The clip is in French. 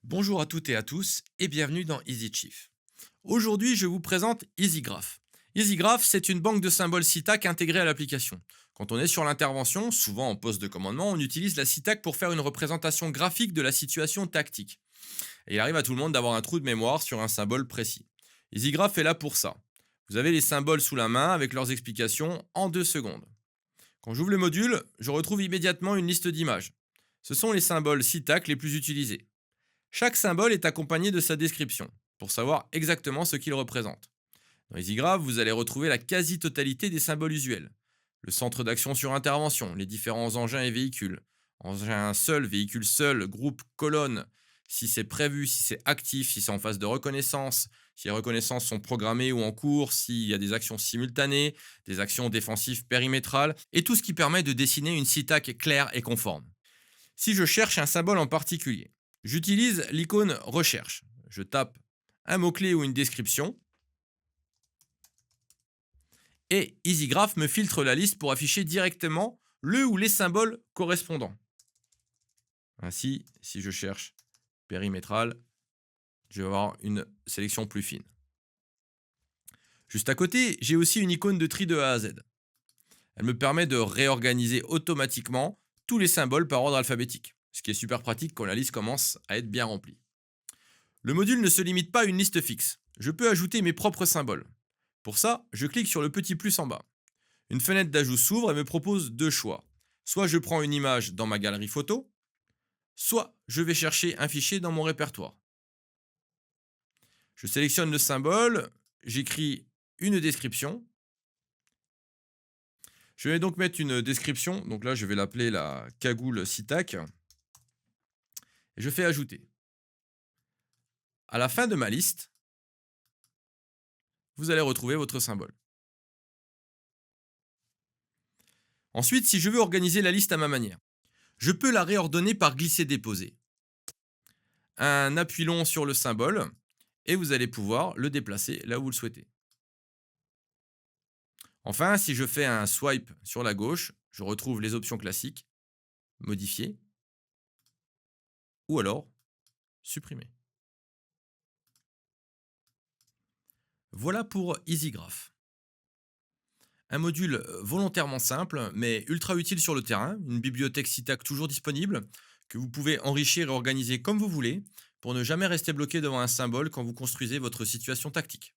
Bonjour à toutes et à tous et bienvenue dans EasyChief. Aujourd'hui, je vous présente EasyGraph. EasyGraph, c'est une banque de symboles SITAC intégrée à l'application. Quand on est sur l'intervention, souvent en poste de commandement, on utilise la SITAC pour faire une représentation graphique de la situation tactique. Et il arrive à tout le monde d'avoir un trou de mémoire sur un symbole précis. EasyGraph est là pour ça. Vous avez les symboles sous la main avec leurs explications en 2 secondes. Quand j'ouvre le module, je retrouve immédiatement une liste d'images. Ce sont les symboles SITAC les plus utilisés. Chaque symbole est accompagné de sa description, pour savoir exactement ce qu'il représente. Dans EasyGraph, vous allez retrouver la quasi-totalité des symboles usuels. Le centre d'action sur intervention, les différents engins et véhicules. Engin seul, véhicule seul, groupe, colonne. Si c'est prévu, si c'est actif, si c'est en phase de reconnaissance, si les reconnaissances sont programmées ou en cours, s'il y a des actions simultanées, des actions défensives périmétrales, et tout ce qui permet de dessiner une syntaxe claire et conforme. Si je cherche un symbole en particulier, j'utilise l'icône recherche. Je tape un mot-clé ou une description et EasyGraph me filtre la liste pour afficher directement le ou les symboles correspondants. Ainsi, si je cherche périmétral, je vais avoir une sélection plus fine. Juste à côté, j'ai aussi une icône de tri de A à Z. Elle me permet de réorganiser automatiquement tous les symboles par ordre alphabétique, ce qui est super pratique quand la liste commence à être bien remplie. Le module ne se limite pas à une liste fixe. Je peux ajouter mes propres symboles. Pour ça, je clique sur le petit plus en bas. Une fenêtre d'ajout s'ouvre et me propose deux choix. Soit je prends une image dans ma galerie photo, soit je vais chercher un fichier dans mon répertoire. Je sélectionne le symbole, j'écris une description. Je vais donc mettre une description, donc là je vais l'appeler la cagoule SITAC, et je fais ajouter. À la fin de ma liste, vous allez retrouver votre symbole. Ensuite, si je veux organiser la liste à ma manière, je peux la réordonner par glisser-déposer. Un appui long sur le symbole et vous allez pouvoir le déplacer là où vous le souhaitez. Enfin, si je fais un swipe sur la gauche, je retrouve les options classiques, modifier ou alors supprimer. Voilà pour EasyGraph. Un module volontairement simple mais ultra utile sur le terrain, une bibliothèque SITAC toujours disponible que vous pouvez enrichir et organiser comme vous voulez pour ne jamais rester bloqué devant un symbole quand vous construisez votre situation tactique.